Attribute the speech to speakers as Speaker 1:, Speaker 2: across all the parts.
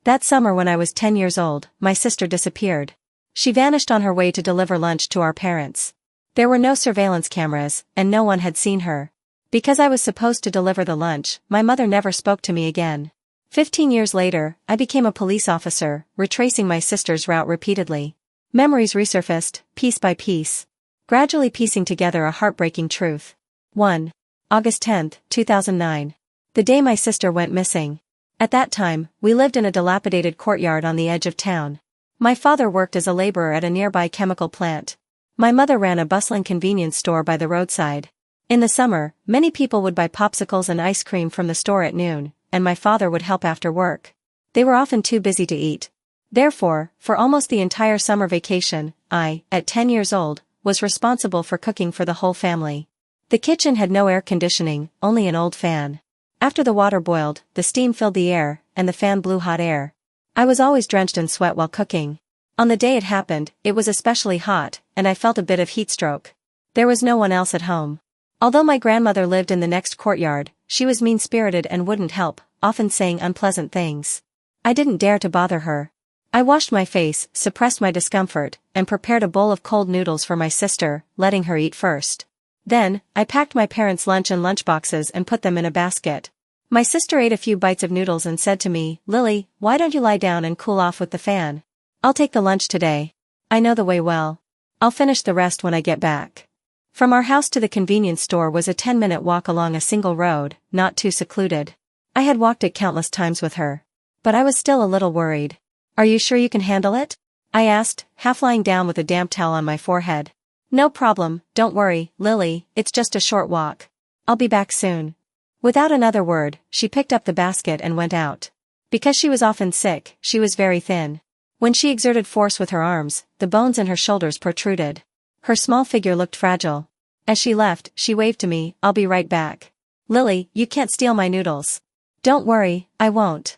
Speaker 1: That summer when I was 10 years old, my sister disappeared. She vanished on her way to deliver lunch to our parents. There were no surveillance cameras, and no one had seen her. Because I was supposed to deliver the lunch, my mother never spoke to me again. 15 years later, I became a police officer, retracing my sister's route repeatedly. Memories resurfaced, piece by piece. Gradually piecing together a heartbreaking truth. 1. August 10, 2009. The day my sister went missing. At that time, we lived in a dilapidated courtyard on the edge of town. My father worked as a laborer at a nearby chemical plant. My mother ran a bustling convenience store by the roadside. In the summer, many people would buy popsicles and ice cream from the store at noon, and my father would help after work. They were often too busy to eat. Therefore, for almost the entire summer vacation, I, at 10 years old, was responsible for cooking for the whole family. The kitchen had no air conditioning, only an old fan. After the water boiled, the steam filled the air, and the fan blew hot air. I was always drenched in sweat while cooking. On the day it happened, it was especially hot, and I felt a bit of heat stroke. There was no one else at home. Although my grandmother lived in the next courtyard, she was mean-spirited and wouldn't help, often saying unpleasant things. I didn't dare to bother her. I washed my face, suppressed my discomfort, and prepared a bowl of cold noodles for my sister, letting her eat first. Then, I packed my parents' lunch in lunchboxes and put them in a basket. My sister ate a few bites of noodles and said to me, "Lily, why don't you lie down and cool off with the fan? I'll take the lunch today. I know the way well. I'll finish the rest when I get back." From our house to the convenience store was a 10-minute walk along a single road, not too secluded. I had walked it countless times with her. But I was still a little worried. "Are you sure you can handle it?" I asked, half lying down with a damp towel on my forehead. "No problem, don't worry, Lily, it's just a short walk. I'll be back soon." Without another word, she picked up the basket and went out. Because she was often sick, she was very thin. When she exerted force with her arms, the bones in her shoulders protruded. Her small figure looked fragile. As she left, she waved to me, "I'll be right back. Lily, you can't steal my noodles." "Don't worry, I won't."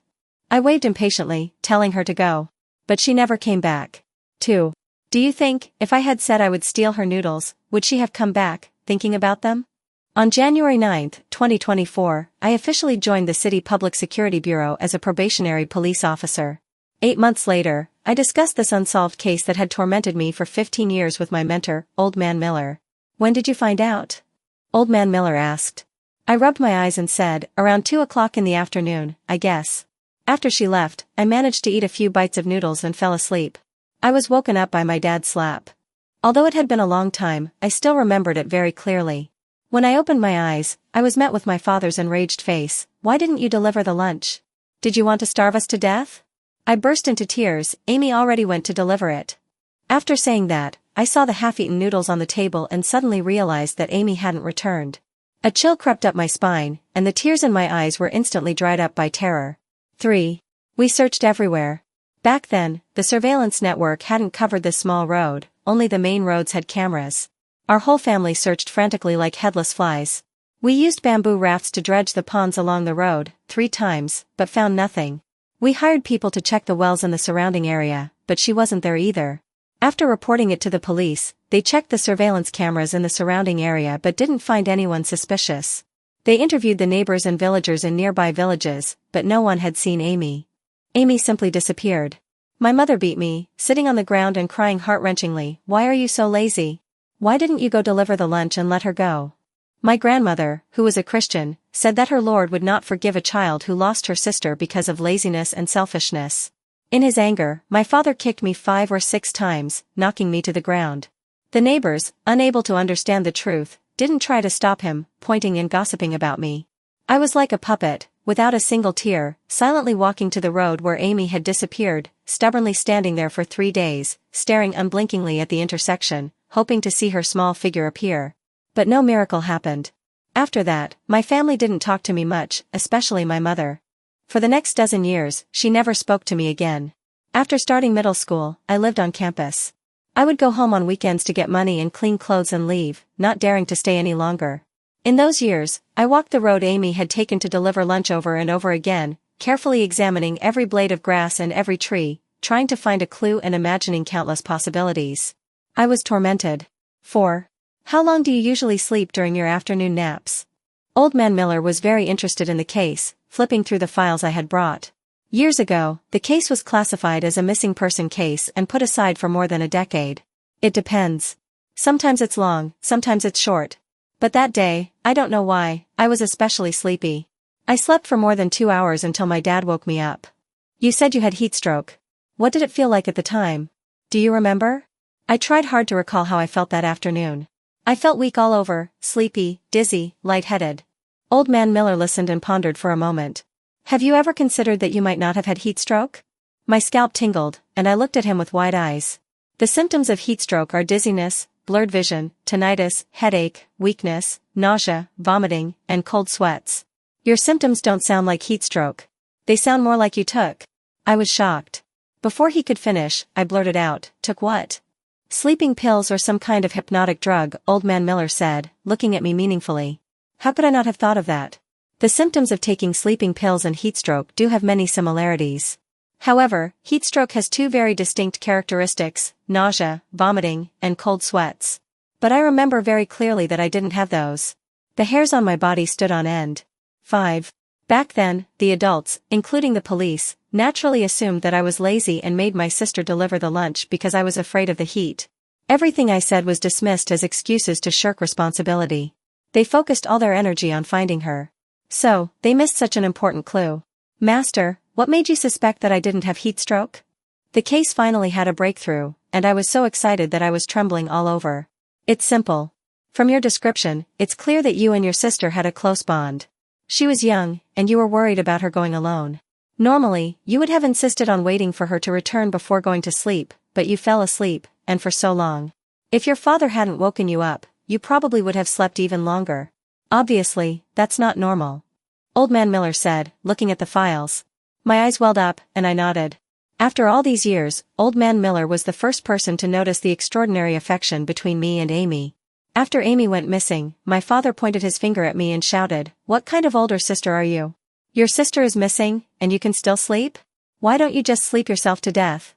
Speaker 1: I waved impatiently, telling her to go. But she never came back. 2. Do you think, if I had said I would steal her noodles, would she have come back, thinking about them? On January 9, 2024, I officially joined the City Public Security Bureau as a probationary police officer. 8 months later, I discussed this unsolved case that had tormented me for 15 years with my mentor, Old Man Miller. "When did you find out?" Old Man Miller asked. I rubbed my eyes and said, "Around 2 o'clock in the afternoon, I guess." After she left, I managed to eat a few bites of noodles and fell asleep. I was woken up by my dad's slap. Although it had been a long time, I still remembered it very clearly. When I opened my eyes, I was met with my father's enraged face. "Why didn't you deliver the lunch? Did you want to starve us to death?" I burst into tears. "Amy already went to deliver it." After saying that, I saw the half-eaten noodles on the table and suddenly realized that Amy hadn't returned. A chill crept up my spine, and the tears in my eyes were instantly dried up by terror. 3. We searched everywhere. Back then, the surveillance network hadn't covered this small road, only the main roads had cameras. Our whole family searched frantically like headless flies. We used bamboo rafts to dredge the ponds along the road, 3 times, but found nothing. We hired people to check the wells in the surrounding area, but she wasn't there either. After reporting it to the police, they checked the surveillance cameras in the surrounding area but didn't find anyone suspicious. They interviewed the neighbors and villagers in nearby villages, but no one had seen Amy. Amy simply disappeared. My mother beat me, sitting on the ground and crying heart-wrenchingly, "Why are you so lazy? Why didn't you go deliver the lunch and let her go?" My grandmother, who was a Christian, said that her Lord would not forgive a child who lost her sister because of laziness and selfishness. In his anger, my father kicked me 5 or 6 times, knocking me to the ground. The neighbors, unable to understand the truth, didn't try to stop him, pointing and gossiping about me. I was like a puppet, without a single tear, silently walking to the road where Amy had disappeared, stubbornly standing there for 3 days, staring unblinkingly at the intersection, hoping to see her small figure appear. But no miracle happened. After that, my family didn't talk to me much, especially my mother. For the next dozen years, she never spoke to me again. After starting middle school, I lived on campus. I would go home on weekends to get money and clean clothes and leave, not daring to stay any longer. In those years, I walked the road Amy had taken to deliver lunch over and over again, carefully examining every blade of grass and every tree, trying to find a clue and imagining countless possibilities. I was tormented. 4. How long do you usually sleep during your afternoon naps? Old Man Miller was very interested in the case, flipping through the files I had brought. Years ago, the case was classified as a missing person case and put aside for more than a decade. It depends. Sometimes it's long, sometimes it's short. But that day, I don't know why, I was especially sleepy. I slept for more than 2 hours until my dad woke me up. You said you had heat stroke. What did it feel like at the time? Do you remember? I tried hard to recall how I felt that afternoon. I felt weak all over, sleepy, dizzy, lightheaded. Old Man Miller listened and pondered for a moment. Have you ever considered that you might not have had heat stroke? My scalp tingled, and I looked at him with wide eyes. The symptoms of heat stroke are dizziness, blurred vision, tinnitus, headache, weakness, nausea, vomiting, and cold sweats. Your symptoms don't sound like heat stroke. They sound more like you took. I was shocked. Before he could finish, I blurted out, took what? Sleeping pills or some kind of hypnotic drug, Old Man Miller said, looking at me meaningfully. How could I not have thought of that? The symptoms of taking sleeping pills and heat stroke do have many similarities. However, heat stroke has two very distinct characteristics, nausea, vomiting, and cold sweats. But I remember very clearly that I didn't have those. The hairs on my body stood on end. 5. Back then, the adults, including the police, naturally assumed that I was lazy and made my sister deliver the lunch because I was afraid of the heat. Everything I said was dismissed as excuses to shirk responsibility. They focused all their energy on finding her. So, they missed such an important clue. Master, what made you suspect that I didn't have heat stroke? The case finally had a breakthrough, and I was so excited that I was trembling all over. It's simple. From your description, it's clear that you and your sister had a close bond. She was young, and you were worried about her going alone. Normally, you would have insisted on waiting for her to return before going to sleep, but you fell asleep, and for so long. If your father hadn't woken you up, you probably would have slept even longer. Obviously, that's not normal. Old Man Miller said, looking at the files. My eyes welled up, and I nodded. After all these years, Old Man Miller was the first person to notice the extraordinary affection between me and Amy. After Amy went missing, my father pointed his finger at me and shouted, "What kind of older sister are you? Your sister is missing, and you can still sleep? Why don't you just sleep yourself to death?"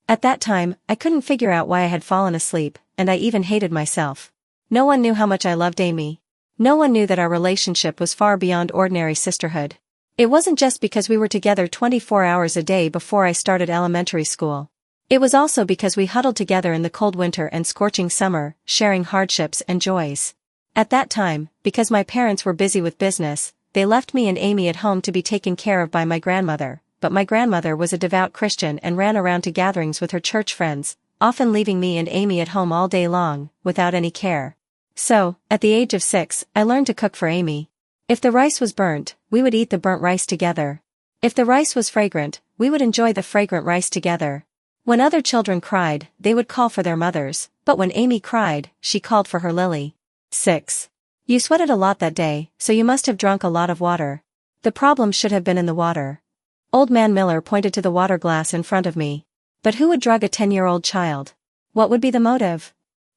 Speaker 1: At that time, I couldn't figure out why I had fallen asleep, and I even hated myself. No one knew how much I loved Amy. No one knew that our relationship was far beyond ordinary sisterhood. It wasn't just because we were together 24 hours a day before I started elementary school. It was also because we huddled together in the cold winter and scorching summer, sharing hardships and joys. At that time, because my parents were busy with business, they left me and Amy at home to be taken care of by my grandmother, but my grandmother was a devout Christian and ran around to gatherings with her church friends, often leaving me and Amy at home all day long, without any care. So, at the age of 6, I learned to cook for Amy. If the rice was burnt, we would eat the burnt rice together. If the rice was fragrant, we would enjoy the fragrant rice together. When other children cried, they would call for their mothers, but when Amy cried, she called for her Lily. 6. You sweated a lot that day, so you must have drunk a lot of water. The problem should have been in the water. Old Man Miller pointed to the water glass in front of me. But who would drug a 10-year-old child? What would be the motive?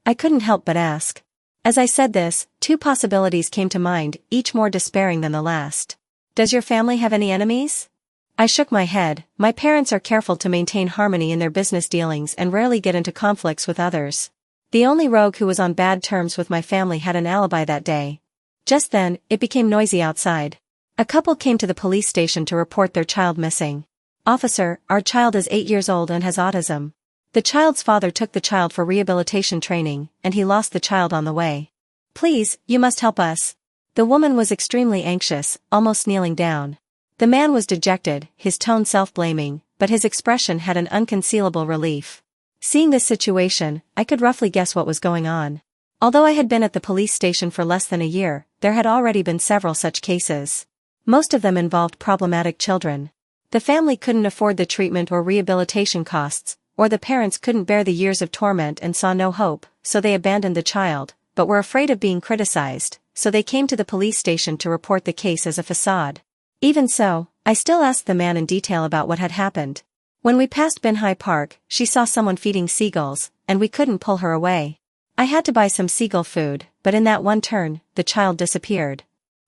Speaker 1: I couldn't help but ask. As I said this, 2 possibilities came to mind, each more despairing than the last. Does your family have any enemies? I shook my head. My parents are careful to maintain harmony in their business dealings and rarely get into conflicts with others. The only rogue who was on bad terms with my family had an alibi that day. Just then, it became noisy outside. A couple came to the police station to report their child missing. "Officer, our child is 8 years old and has autism. The child's father took the child for rehabilitation training, and he lost the child on the way. Please, you must help us." The woman was extremely anxious, almost kneeling down. The man was dejected, his tone self-blaming, but his expression had an unconcealable relief. Seeing this situation, I could roughly guess what was going on. Although I had been at the police station for less than a year, there had already been several such cases. Most of them involved problematic children. The family couldn't afford the treatment or rehabilitation costs, or the parents couldn't bear the years of torment and saw no hope, so they abandoned the child, but were afraid of being criticized, so they came to the police station to report the case as a facade. Even so, I still asked the man in detail about what had happened. When we passed Binhai Park, she saw someone feeding seagulls, and we couldn't pull her away. I had to buy some seagull food, but in that one turn, the child disappeared.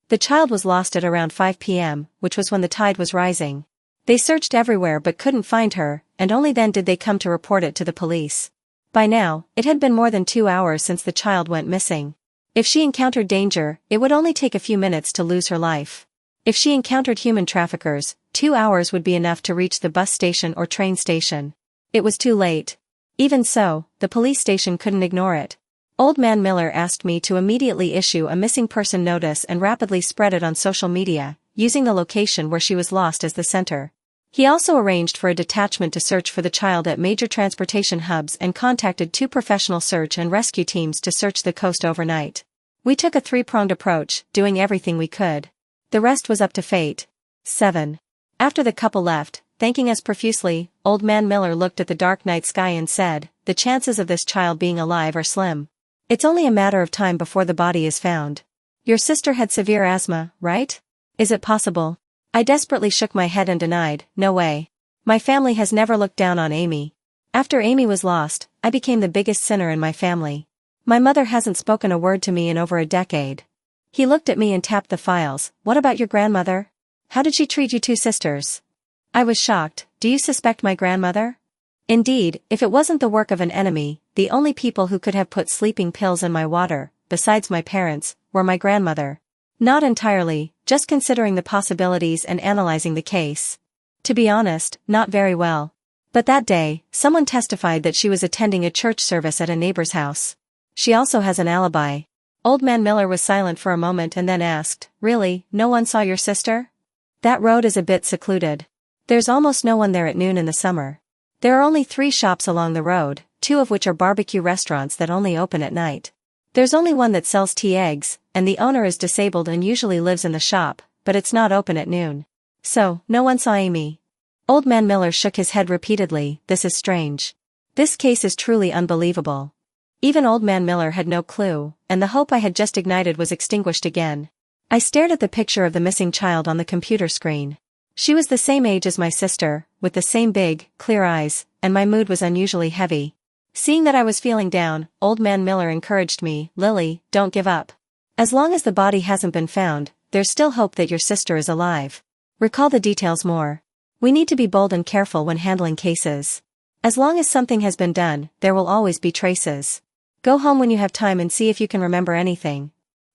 Speaker 1: The child was lost at around 5 p.m., which was when the tide was rising. They searched everywhere but couldn't find her, and only then did they come to report it to the police. By now, it had been more than 2 hours since the child went missing. If she encountered danger, it would only take a few minutes to lose her life. If she encountered human traffickers, 2 hours would be enough to reach the bus station or train station. It was too late. Even so, the police station couldn't ignore it. Old Man Miller asked me to immediately issue a missing person notice and rapidly spread it on social media, using the location where she was lost as the center. He also arranged for a detachment to search for the child at major transportation hubs and contacted 2 professional search and rescue teams to search the coast overnight. We took a 3-pronged approach, doing everything we could. The rest was up to fate. 7. After the couple left, thanking us profusely, Old Man Miller looked at the dark night sky and said, "The chances of this child being alive are slim. It's only a matter of time before the body is found. Your sister had severe asthma, right? Is it possible?" I desperately shook my head and denied, "No way. My family has never looked down on Amy. After Amy was lost, I became the biggest sinner in my family. My mother hasn't spoken a word to me in over a decade." He looked at me and tapped the files. "What about your grandmother? How did she treat you 2 sisters?" I was shocked. "Do you suspect my grandmother?" Indeed, if it wasn't the work of an enemy, the only people who could have put sleeping pills in my water, besides my parents, were my grandmother. Not entirely, just considering the possibilities and analyzing the case. To be honest, not very well. But that day, someone testified that she was attending a church service at a neighbor's house. She also has an alibi. Old Man Miller was silent for a moment and then asked, "Really, no one saw your sister?" "That road is a bit secluded. There's almost no one there at noon in the summer. There are only 3 shops along the road, 2 of which are barbecue restaurants that only open at night. There's only one that sells tea eggs, and the owner is disabled and usually lives in the shop, but it's not open at noon. So, no one saw Amy." Old Man Miller shook his head repeatedly. "This is strange. This case is truly unbelievable." Even Old Man Miller had no clue, and the hope I had just ignited was extinguished again. I stared at the picture of the missing child on the computer screen. She was the same age as my sister, with the same big, clear eyes, and my mood was unusually heavy. Seeing that I was feeling down, Old Man Miller encouraged me, "Lily, don't give up. As long as the body hasn't been found, there's still hope that your sister is alive. Recall the details more. We need to be bold and careful when handling cases. As long as something has been done, there will always be traces. Go home when you have time and see if you can remember anything."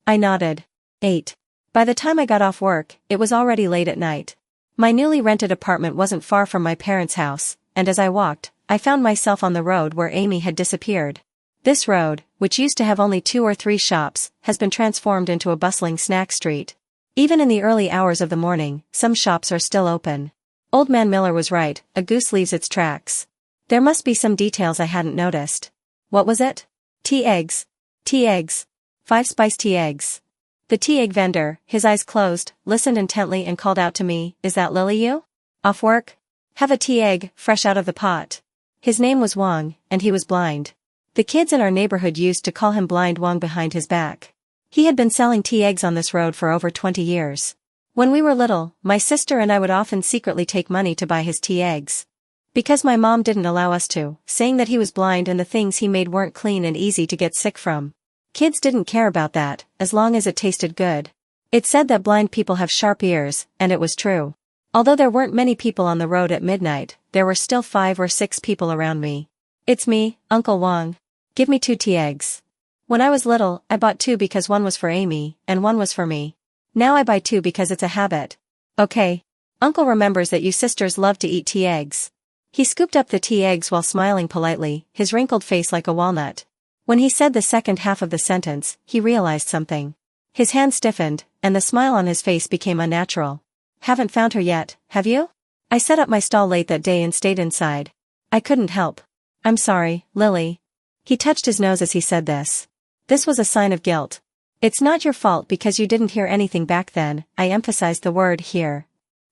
Speaker 1: I nodded. 8. By the time I got off work, it was already late at night. My newly rented apartment wasn't far from my parents' house, and as I walked, I found myself on the road where Amy had disappeared. This road, which used to have only 2 or 3 shops, has been transformed into a bustling snack street. Even in the early hours of the morning, some shops are still open. Old Man Miller was right, a goose leaves its tracks. There must be some details I hadn't noticed. What was it? Tea eggs. Tea eggs. 5 spiced tea eggs. The tea egg vendor, his eyes closed, listened intently and called out to me, "Is that Lily you? Off work? Have a tea egg, fresh out of the pot." His name was Wang, and he was blind. The kids in our neighborhood used to call him Blind Wang behind his back. He had been selling tea eggs on this road for over 20 years. When we were little, my sister and I would often secretly take money to buy his tea eggs. Because my mom didn't allow us to, saying that he was blind and the things he made weren't clean and easy to get sick from. Kids didn't care about that, as long as it tasted good. It said that blind people have sharp ears, and it was true. Although there weren't many people on the road at midnight, there were still 5 or 6 people around me. "It's me, Uncle Wang. Give me 2 tea eggs." When I was little, I bought 2 because one was for Amy, and one was for me. Now I buy 2 because it's a habit. "Okay. Uncle remembers that you sisters love to eat tea eggs." He scooped up the tea eggs while smiling politely, his wrinkled face like a walnut. When he said the second half of the sentence, he realized something. His hand stiffened, and the smile on his face became unnatural. "Haven't found her yet, have you?" I set up my stall late that day and stayed inside. I couldn't help. "I'm sorry, Lily." He touched his nose as he said this. This was a sign of guilt. "It's not your fault because you didn't hear anything back then," I emphasized the word "hear."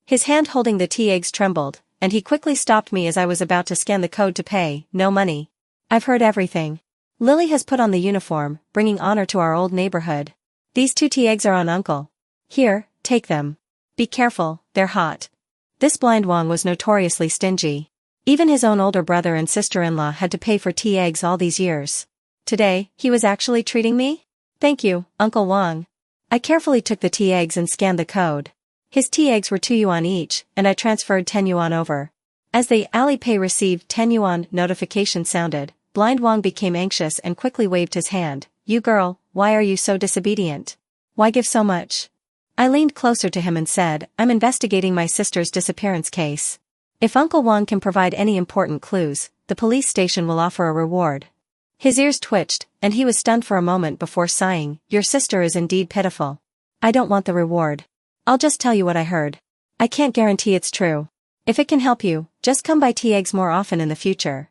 Speaker 1: His hand holding the tea eggs trembled, and he quickly stopped me as I was about to scan the code to pay. "No money. I've heard everything. Lily has put on the uniform, bringing honor to our old neighborhood. These 2 tea eggs are on Uncle. Here, take them. Be careful, they're hot." This Blind Wang was notoriously stingy. Even his own older brother and sister-in-law had to pay for tea eggs all these years. Today, he was actually treating me? "Thank you, Uncle Wang." I carefully took the tea eggs and scanned the code. His tea eggs were 2 yuan each, and I transferred 10 yuan over. As the Alipay received 10 yuan notification sounded, Blind Wang became anxious and quickly waved his hand. "You girl, why are you so disobedient? Why give so much?" I leaned closer to him and said, I'm investigating my sister's disappearance case. If Uncle Wang can provide any important clues, the police station will offer a reward. His ears twitched, and he was stunned for a moment before sighing, your sister is indeed pitiful. I don't want the reward. I'll just tell you what I heard. I can't guarantee it's true. If it can help you, just come by tea eggs more often in the future.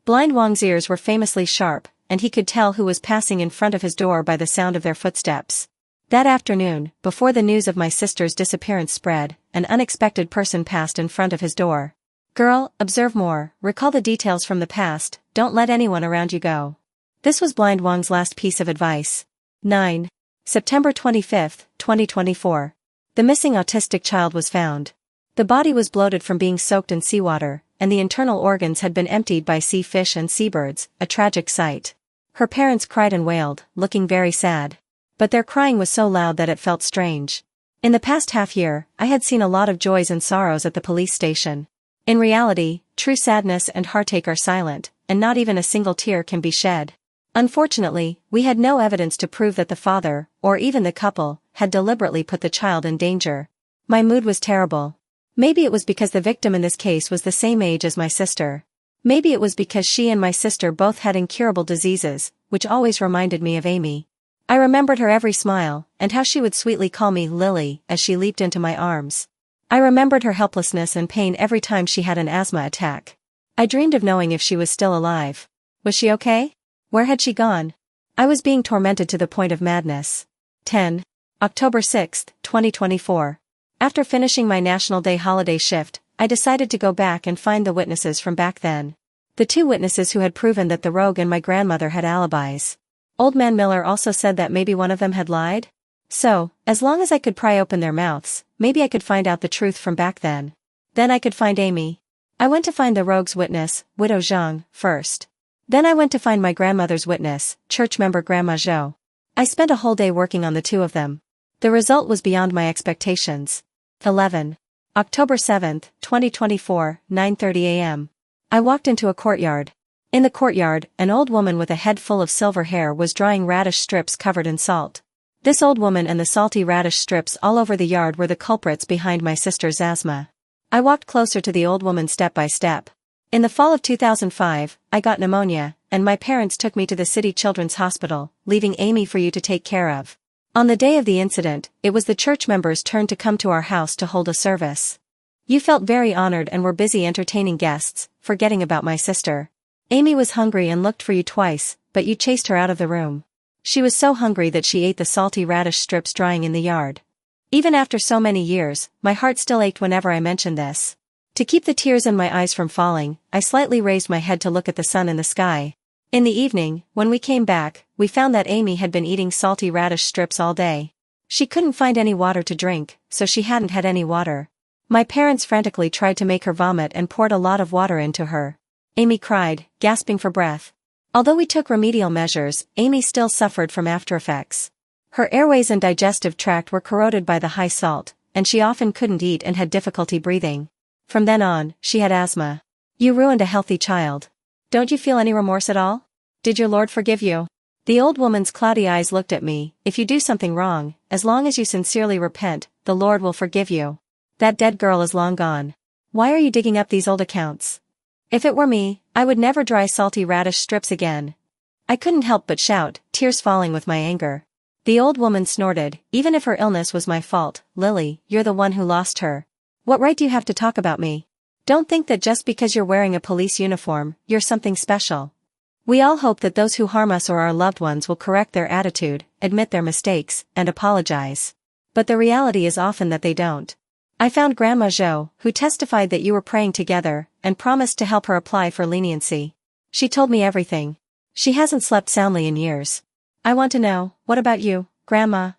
Speaker 1: Blind Wang's ears were famously sharp, and he could tell who was passing in front of his door by the sound of their footsteps. That afternoon, before the news of my sister's disappearance spread, an unexpected person passed in front of his door. Girl, observe more, recall the details from the past, don't let anyone around you go. This was Blind Wang's last piece of advice. 9. September 25, 2024. The missing autistic child was found. The body was bloated from being soaked in seawater, and the internal organs had been emptied by sea fish and seabirds, a tragic sight. Her parents cried and wailed, looking very sad. But their crying was so loud that it felt strange. In the past half-year, I had seen a lot of joys and sorrows at the police station. In reality, true sadness and heartache are silent, and not even a single tear can be shed. Unfortunately, we had no evidence to prove that the father, or even the couple, had deliberately put the child in danger. My mood was terrible. Maybe it was because the victim in this case was the same age as my sister. Maybe it was because she and my sister both had incurable diseases, which always reminded me of Amy. I remembered her every smile, and how she would sweetly call me Lily as she leaped into my arms. I remembered her helplessness and pain every time she had an asthma attack. I dreamed of knowing if she was still alive. Was she okay? Where had she gone? I was being tormented to the point of madness. 10. October 6, 2024. After finishing my National Day holiday shift, I decided to go back and find the witnesses from back then. The two witnesses who had proven that the rogue and my grandmother had alibis. Old Man Miller also said that maybe one of them had lied? So, as long as I could pry open their mouths, maybe I could find out the truth from back then. Then I could find Amy. I went to find the rogue's witness, Widow Zhang, first. Then I went to find my grandmother's witness, church member Grandma Zhou. I spent a whole day working on the two of them. The result was beyond my expectations. 11. October 7, 2024, 9:30 a.m. I walked into a courtyard. In the courtyard, an old woman with a head full of silver hair was drying radish strips covered in salt. This old woman and the salty radish strips all over the yard were the culprits behind my sister's asthma. I walked closer to the old woman step by step. In the fall of 2005, I got pneumonia, and my parents took me to the city children's hospital, leaving Amy for you to take care of. On the day of the incident, it was the church members' turn to come to our house to hold a service. You felt very honored and were busy entertaining guests, forgetting about my sister. Amy was hungry and looked for you twice, but you chased her out of the room. She was so hungry that she ate the salty radish strips drying in the yard. Even after so many years, my heart still ached whenever I mentioned this. To keep the tears in my eyes from falling, I slightly raised my head to look at the sun in the sky. In the evening, when we came back, we found that Amy had been eating salty radish strips all day. She couldn't find any water to drink, so she hadn't had any water. My parents frantically tried to make her vomit and poured a lot of water into her. Amy cried, gasping for breath. Although we took remedial measures, Amy still suffered from aftereffects. Her airways and digestive tract were corroded by the high salt, and she often couldn't eat and had difficulty breathing. From then on, she had asthma. You ruined a healthy child. Don't you feel any remorse at all? Did your Lord forgive you? The old woman's cloudy eyes looked at me. If you do something wrong, as long as you sincerely repent, the Lord will forgive you. That dead girl is long gone. Why are you digging up these old accounts? If it were me, I would never dry salty radish strips again. I couldn't help but shout, tears falling with my anger. The old woman snorted, even if her illness was my fault, Lily, you're the one who lost her. What right do you have to talk about me? Don't think that just because you're wearing a police uniform, you're something special. We all hope that those who harm us or our loved ones will correct their attitude, admit their mistakes, and apologize. But the reality is often that they don't. I found Grandma Zhou, who testified that you were praying together, and promised to help her apply for leniency. She told me everything. She hasn't slept soundly in years. I want to know, what about you, Grandma?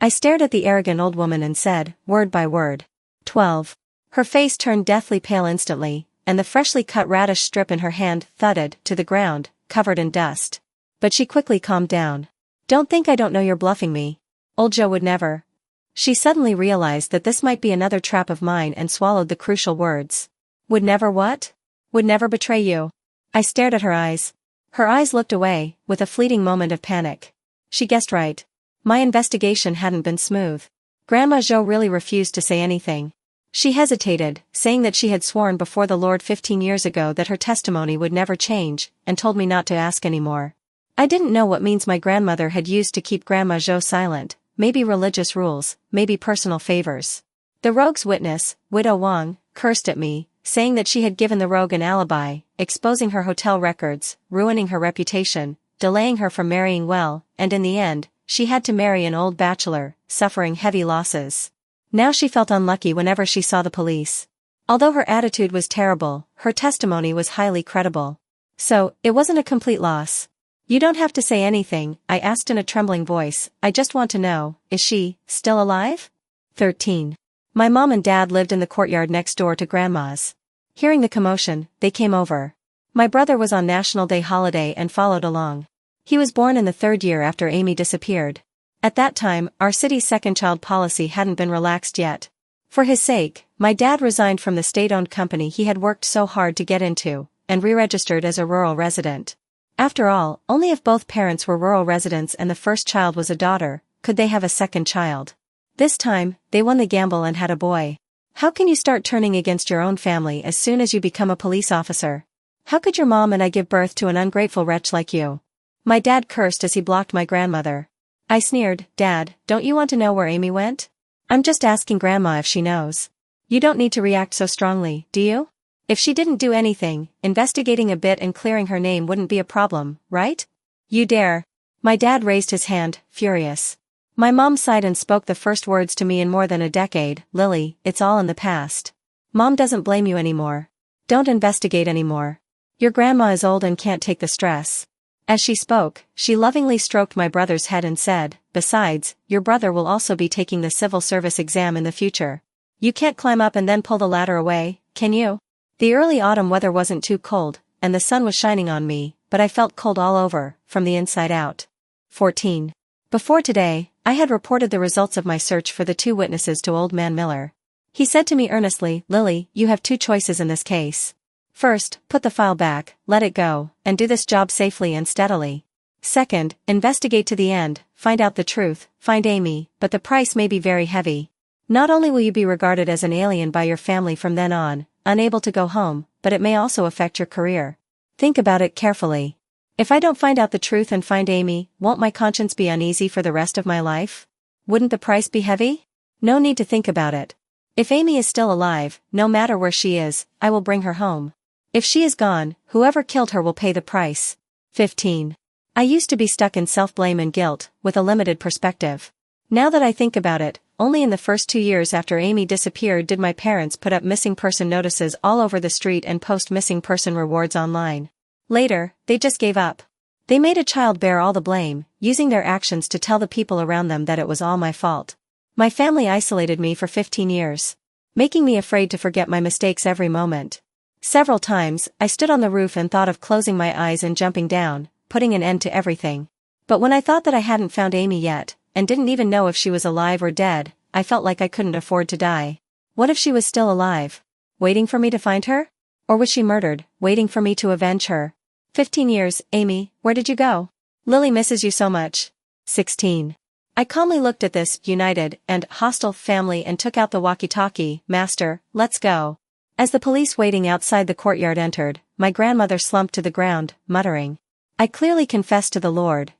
Speaker 1: I stared at the arrogant old woman and said, word by word. 12. Her face turned deathly pale instantly, and the freshly cut radish strip in her hand thudded to the ground, covered in dust. But she quickly calmed down. Don't think I don't know you're bluffing me. Old Joe would never. She suddenly realized that this might be another trap of mine and swallowed the crucial words. Would never what? Would never betray you. I stared at her eyes. Her eyes looked away, with a fleeting moment of panic. She guessed right. My investigation hadn't been smooth. Grandma Jo really refused to say anything. She hesitated, saying that she had sworn before the Lord 15 years ago that her testimony would never change, and told me not to ask anymore. I didn't know what means my grandmother had used to keep Grandma Jo silent, maybe religious rules, maybe personal favors. The rogue's witness, Widow Wang, cursed at me, saying that she had given the rogue an alibi, exposing her hotel records, ruining her reputation, delaying her from marrying well, and in the end, she had to marry an old bachelor, suffering heavy losses. Now she felt unlucky whenever she saw the police. Although her attitude was terrible, her testimony was highly credible. So, it wasn't a complete loss. You don't have to say anything, I asked in a trembling voice, I just want to know, is she still alive? 13. My mom and dad lived in the courtyard next door to Grandma's. Hearing the commotion, they came over. My brother was on National Day holiday and followed along. He was born in the 3rd year after Amy disappeared. At that time, our city's second-child policy hadn't been relaxed yet. For his sake, my dad resigned from the state-owned company he had worked so hard to get into, and re-registered as a rural resident. After all, only if both parents were rural residents and the first child was a daughter, could they have a second child. This time, they won the gamble and had a boy. How can you start turning against your own family as soon as you become a police officer? How could your mom and I give birth to an ungrateful wretch like you? My dad cursed as he blocked my grandmother. I sneered, Dad, don't you want to know where Amy went? I'm just asking Grandma if she knows. You don't need to react so strongly, do you? If she didn't do anything, investigating a bit and clearing her name wouldn't be a problem, right? You dare. My dad raised his hand, furious. My mom sighed and spoke the first words to me in more than a decade, Lily, it's all in the past. Mom doesn't blame you anymore. Don't investigate anymore. Your grandma is old and can't take the stress. As she spoke, she lovingly stroked my brother's head and said, besides, your brother will also be taking the civil service exam in the future. You can't climb up and then pull the ladder away, can you? The early autumn weather wasn't too cold, and the sun was shining on me, but I felt cold all over, from the inside out. 14. Before today, I had reported the results of my search for the 2 witnesses to Old Man Miller. He said to me earnestly, Lily, you have 2 choices in this case. First, put the file back, let it go, and do this job safely and steadily. Second, investigate to the end, find out the truth, find Amy, but the price may be very heavy. Not only will you be regarded as an alien by your family from then on, unable to go home, but it may also affect your career. Think about it carefully. If I don't find out the truth and find Amy, won't my conscience be uneasy for the rest of my life? Wouldn't the price be heavy? No need to think about it. If Amy is still alive, no matter where she is, I will bring her home. If she is gone, whoever killed her will pay the price. 15. I used to be stuck in self-blame and guilt, with a limited perspective. Now that I think about it, only in the first 2 years after Amy disappeared did my parents put up missing person notices all over the street and post missing person rewards online. Later, they just gave up. They made a child bear all the blame, using their actions to tell the people around them that it was all my fault. My family isolated me for 15 years, making me afraid to forget my mistakes every moment. Several times, I stood on the roof and thought of closing my eyes and jumping down, putting an end to everything. But when I thought that I hadn't found Amy yet, and didn't even know if she was alive or dead, I felt like I couldn't afford to die. What if she was still alive? Waiting for me to find her? Or was she murdered, waiting for me to avenge her? 15 years, Amy, where did you go? Lily misses you so much. 16. I calmly looked at this united and hostile family and took out the walkie-talkie. Master, let's go. As the police waiting outside the courtyard entered, my grandmother slumped to the ground, muttering, I clearly confessed to the Lord,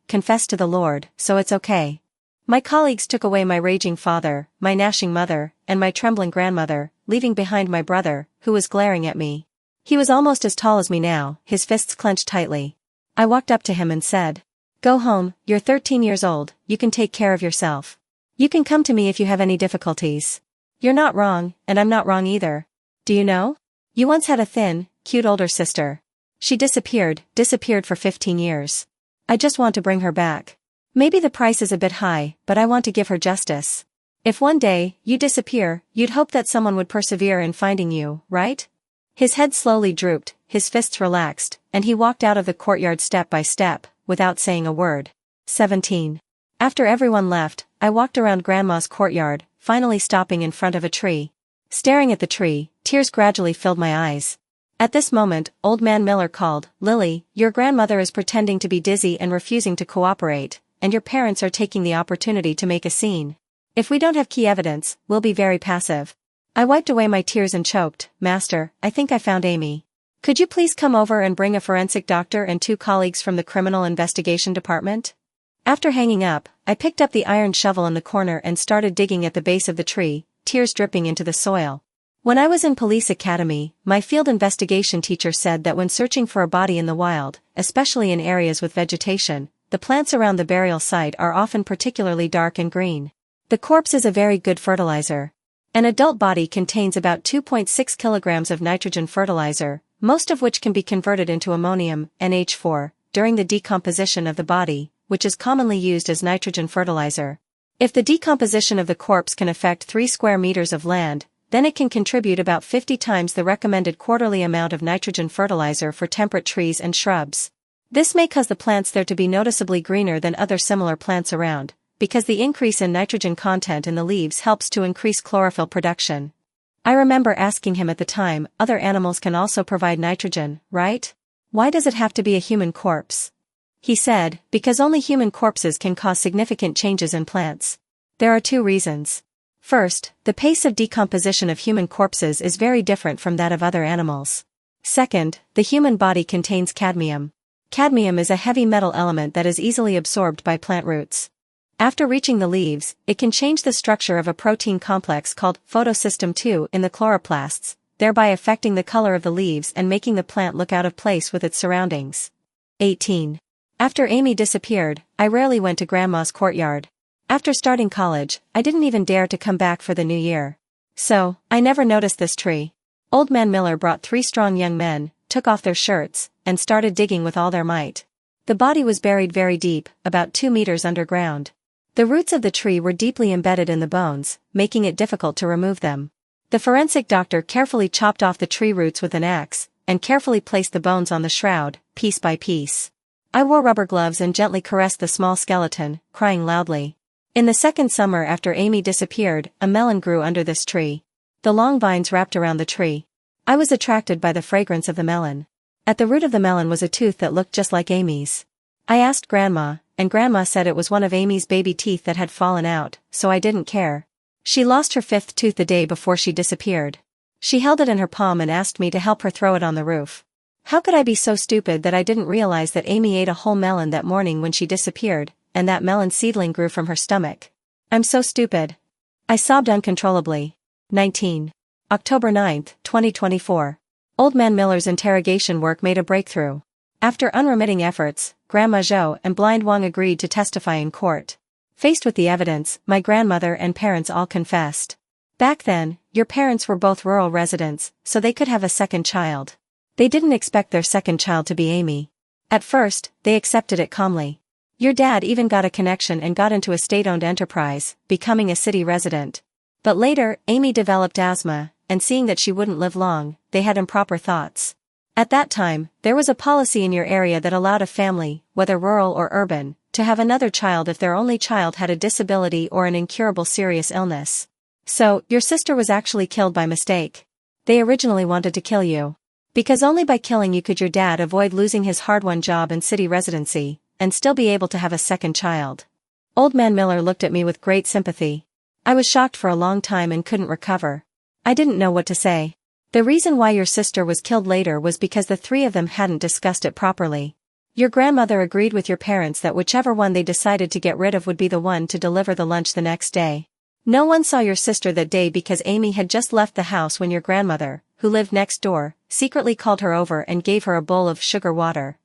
Speaker 1: so it's okay. My colleagues took away my raging father, my gnashing mother, and my trembling grandmother, leaving behind my brother, who was glaring at me. He was almost as tall as me now, his fists clenched tightly. I walked up to him and said, Go home, you're 13 years old, you can take care of yourself. You can come to me if you have any difficulties. You're not wrong, and I'm not wrong either. Do you know? You once had a thin, cute older sister. She disappeared for 15 years. I just want to bring her back. Maybe the price is a bit high, but I want to give her justice. If one day, you disappear, you'd hope that someone would persevere in finding you, right? His head slowly drooped, his fists relaxed, and he walked out of the courtyard step by step, without saying a word. 17. After everyone left, I walked around Grandma's courtyard, finally stopping in front of a tree. Staring at the tree, tears gradually filled my eyes. At this moment, Old Man Miller called, Lily, your grandmother is pretending to be dizzy and refusing to cooperate, and your parents are taking the opportunity to make a scene. If we don't have key evidence, we'll be very passive. I wiped away my tears and choked, "Master, I think I found Amy. Could you please come over and bring a forensic doctor and 2 colleagues from the criminal investigation department?" After hanging up, I picked up the iron shovel in the corner and started digging at the base of the tree, tears dripping into the soil. When I was in police academy, my field investigation teacher said that when searching for a body in the wild, especially in areas with vegetation, the plants around the burial site are often particularly dark and green. The corpse is a very good fertilizer. An adult body contains about 2.6 kilograms of nitrogen fertilizer, most of which can be converted into ammonium, NH4, during the decomposition of the body, which is commonly used as nitrogen fertilizer. If the decomposition of the corpse can affect 3 square meters of land, then it can contribute about 50 times the recommended quarterly amount of nitrogen fertilizer for temperate trees and shrubs. This may cause the plants there to be noticeably greener than other similar plants around, because the increase in nitrogen content in the leaves helps to increase chlorophyll production. I remember asking him at the time, other animals can also provide nitrogen, right? Why does it have to be a human corpse? He said, because only human corpses can cause significant changes in plants. There are 2 reasons. First, the pace of decomposition of human corpses is very different from that of other animals. Second, the human body contains cadmium. Cadmium is a heavy metal element that is easily absorbed by plant roots. After reaching the leaves, it can change the structure of a protein complex called photosystem II in the chloroplasts, thereby affecting the color of the leaves and making the plant look out of place with its surroundings. 18. After Amy disappeared, I rarely went to Grandma's courtyard. After starting college, I didn't even dare to come back for the new year. So, I never noticed this tree. Old Man Miller brought 3 strong young men, took off their shirts, and started digging with all their might. The body was buried very deep, about 2 meters underground. The roots of the tree were deeply embedded in the bones, making it difficult to remove them. The forensic doctor carefully chopped off the tree roots with an axe, and carefully placed the bones on the shroud, piece by piece. I wore rubber gloves and gently caressed the small skeleton, crying loudly. In the second summer after Amy disappeared, a melon grew under this tree. The long vines wrapped around the tree. I was attracted by the fragrance of the melon. At the root of the melon was a tooth that looked just like Amy's. I asked Grandma, and Grandma said it was one of Amy's baby teeth that had fallen out, so I didn't care. She lost her 5th tooth the day before she disappeared. She held it in her palm and asked me to help her throw it on the roof. How could I be so stupid that I didn't realize that Amy ate a whole melon that morning when she disappeared, and that melon seedling grew from her stomach? I'm so stupid. I sobbed uncontrollably. 19. October 9, 2024. Old Man Miller's interrogation work made a breakthrough. After unremitting efforts, Grandma Zhou and Blind Wang agreed to testify in court. Faced with the evidence, my grandmother and parents all confessed. Back then, your parents were both rural residents, so they could have a second child. They didn't expect their second child to be Amy. At first, they accepted it calmly. Your dad even got a connection and got into a state-owned enterprise, becoming a city resident. But later, Amy developed asthma, and seeing that she wouldn't live long, they had improper thoughts. At that time, there was a policy in your area that allowed a family, whether rural or urban, to have another child if their only child had a disability or an incurable serious illness. So, your sister was actually killed by mistake. They originally wanted to kill you. Because only by killing you could your dad avoid losing his hard-won job and city residency, and still be able to have a second child. Old Man Miller looked at me with great sympathy. I was shocked for a long time and couldn't recover. I didn't know what to say. The reason why your sister was killed later was because the 3 of them hadn't discussed it properly. Your grandmother agreed with your parents that whichever one they decided to get rid of would be the one to deliver the lunch the next day. No one saw your sister that day because Amy had just left the house when your grandmother, who lived next door, secretly called her over and gave her a bowl of sugar water.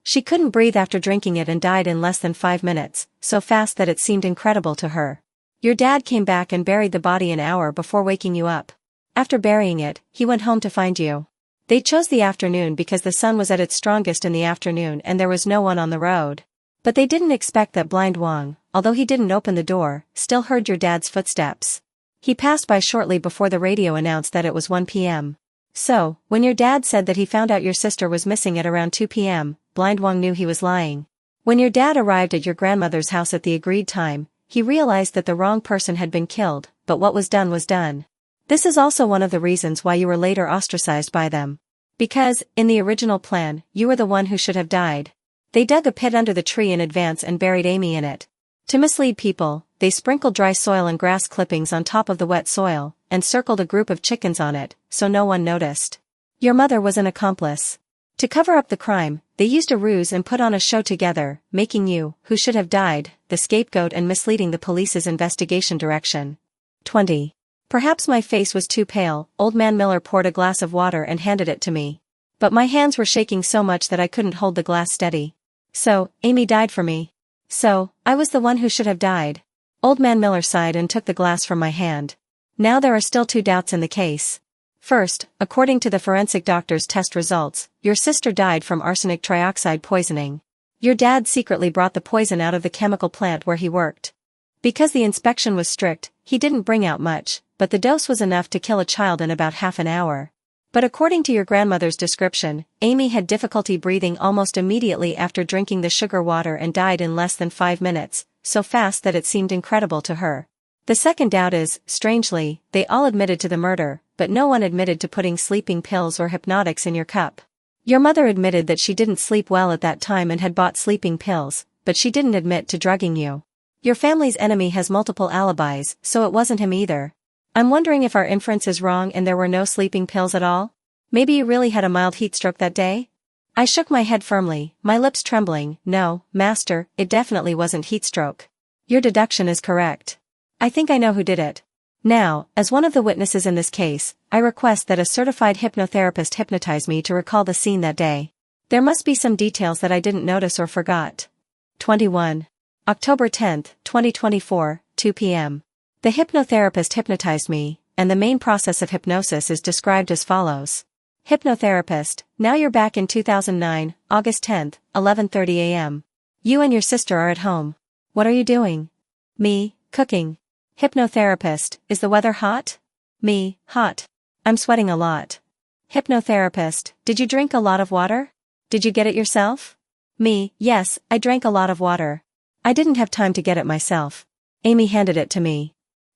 Speaker 1: She couldn't breathe after drinking it and died in less than 5 minutes, so fast that it seemed incredible to her. Your dad came back and buried the body an hour before waking you up. After burying it, he went home to find you. They chose the afternoon because the sun was at its strongest in the afternoon and there was no one on the road. But they didn't expect that Blind Wang, although he didn't open the door, still heard your dad's footsteps. He passed by shortly before the radio announced that it was 1 p.m. So, when your dad said that he found out your sister was missing at around 2 p.m., Blind Wang knew he was lying. When your dad arrived at your grandmother's house at the agreed time, he realized that the wrong person had been killed, but what was done was done. This is also one of the reasons why you were later ostracized by them. Because, in the original plan, you were the one who should have died. They dug a pit under the tree in advance and buried Amy in it. To mislead people, they sprinkled dry soil and grass clippings on top of the wet soil, and circled a group of chickens on it, so no one noticed. Your mother was an accomplice. To cover up the crime, they used a ruse and put on a show together, making you, who should have died, the scapegoat and misleading the police's investigation direction. 20. Perhaps my face was too pale. Old Man Miller poured a glass of water and handed it to me. But my hands were shaking so much that I couldn't hold the glass steady. So, Amy died for me. So, I was the one who should have died. Old Man Miller sighed and took the glass from my hand. Now there are still 2 doubts in the case. First, according to the forensic doctor's test results, your sister died from arsenic trioxide poisoning. Your dad secretly brought the poison out of the chemical plant where he worked. Because the inspection was strict, he didn't bring out much, but the dose was enough to kill a child in about half an hour. But according to your grandmother's description, Amy had difficulty breathing almost immediately after drinking the sugar water and died in less than 5 minutes, so fast that it seemed incredible to her. The second doubt is, strangely, they all admitted to the murder, but no one admitted to putting sleeping pills or hypnotics in your cup. Your mother admitted that she didn't sleep well at that time and had bought sleeping pills, but she didn't admit to drugging you. Your family's enemy has multiple alibis, so it wasn't him either. I'm wondering if our inference is wrong and there were no sleeping pills at all? Maybe you really had a mild heat stroke that day? I shook my head firmly, my lips trembling. No, master, it definitely wasn't heat stroke. Your deduction is correct. I think I know who did it. Now, as one of the witnesses in this case, I request that a certified hypnotherapist hypnotize me to recall the scene that day. There must be some details that I didn't notice or forgot. 21. October 10, 2024, 2 p.m. The hypnotherapist hypnotized me, and the main process of hypnosis is described as follows. Hypnotherapist, now you're back in 2009, August 10, 11:30 a.m. You and your sister are at home. What are you doing? Me, cooking. Hypnotherapist, is the weather hot? Me, hot. I'm sweating a lot. Hypnotherapist, did you drink a lot of water? Did you get it yourself? Me, yes, I drank a lot of water. I didn't have time to get it myself. Amy handed it to me.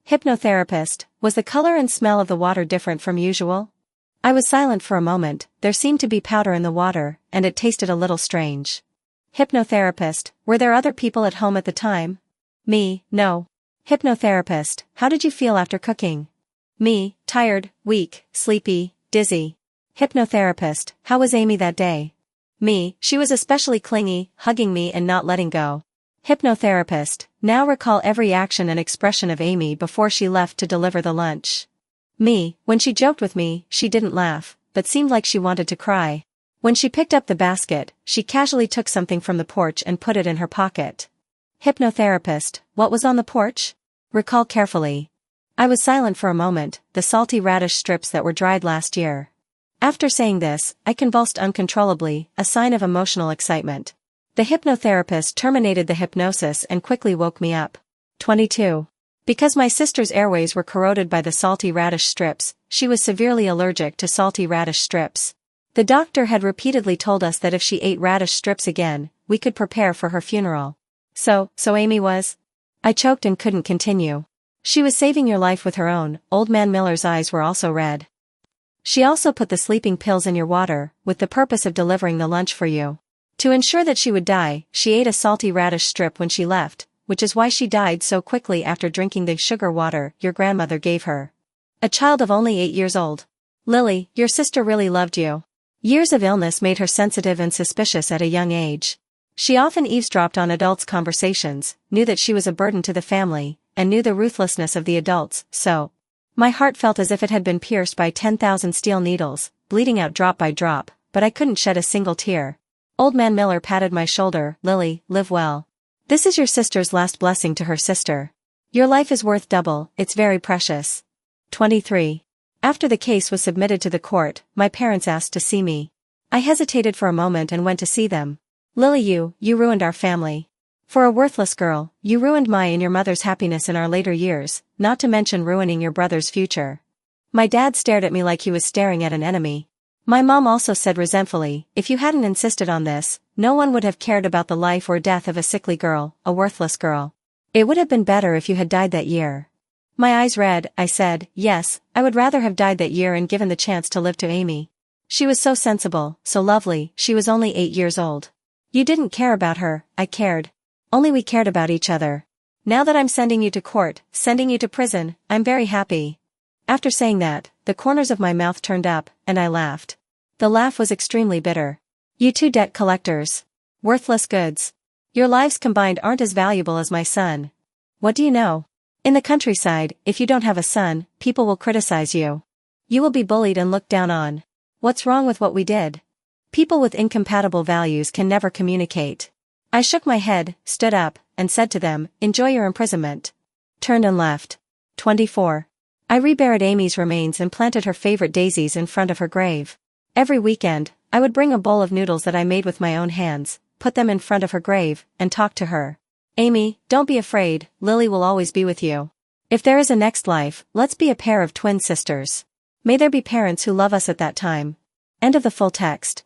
Speaker 1: Hypnotherapist, was the color and smell of the water different from usual? I was silent for a moment. There seemed to be powder in the water, and it tasted a little strange. Hypnotherapist, were there other people at home at the time? Me, no. Hypnotherapist, how did you feel after cooking? Me, tired, weak, sleepy, dizzy. Hypnotherapist, how was Amy that day? Me, she was especially clingy, hugging me and not letting go. Hypnotherapist, now recall every action and expression of Amy before she left to deliver the lunch. Me, when she joked with me, she didn't laugh, but seemed like she wanted to cry. When she picked up the basket, she casually took something from the porch and put it in her pocket. Hypnotherapist, what was on the porch? Recall carefully. I was silent for a moment, the salty radish strips that were dried last year. After saying this, I convulsed uncontrollably, a sign of emotional excitement. The hypnotherapist terminated the hypnosis and quickly woke me up. 22. Because my sister's airways were corroded by the salty radish strips, she was severely allergic to salty radish strips. The doctor had repeatedly told us that if she ate radish strips again, we could prepare for her funeral. So Amy was? I choked and couldn't continue. She was saving your life with her own. Old Man Miller's eyes were also red. She also put the sleeping pills in your water, with the purpose of delivering the lunch for you. To ensure that she would die, she ate a salty radish strip when she left, which is why she died so quickly after drinking the sugar water your grandmother gave her. A child of only 8 years old. Lily, your sister really loved you. Years of illness made her sensitive and suspicious at a young age. She often eavesdropped on adults' conversations, knew that she was a burden to the family, and knew the ruthlessness of the adults, so. My heart felt as if it had been pierced by 10,000 steel needles, bleeding out drop by drop, but I couldn't shed a single tear. Old Man Miller patted my shoulder. Lily, live well. This is your sister's last blessing to her sister. Your life is worth double, it's very precious. 23. After the case was submitted to the court, my parents asked to see me. I hesitated for a moment and went to see them. Lily, you ruined our family. For a worthless girl, you ruined my and your mother's happiness in our later years, not to mention ruining your brother's future. My dad stared at me like he was staring at an enemy. My mom also said resentfully, if you hadn't insisted on this, no one would have cared about the life or death of a sickly girl, a worthless girl. It would have been better if you had died that year. My eyes red, I said, yes, I would rather have died that year and given the chance to live to Amy. She was so sensible, so lovely, she was only 8 years old. You didn't care about her, I cared. Only we cared about each other. Now that I'm sending you to court, sending you to prison, I'm very happy. After saying that, the corners of my mouth turned up, and I laughed. The laugh was extremely bitter. You two debt collectors. Worthless goods. Your lives combined aren't as valuable as my son. What do you know? In the countryside, if you don't have a son, people will criticize you. You will be bullied and looked down on. What's wrong with what we did? People with incompatible values can never communicate. I shook my head, stood up, and said to them, enjoy your imprisonment. Turned and left. 24. I reburied Amy's remains and planted her favorite daisies in front of her grave. Every weekend, I would bring a bowl of noodles that I made with my own hands, put them in front of her grave, and talk to her. Amy, don't be afraid, Lily will always be with you. If there is a next life, let's be a pair of twin sisters. May there be parents who love us at that time. End of the full text.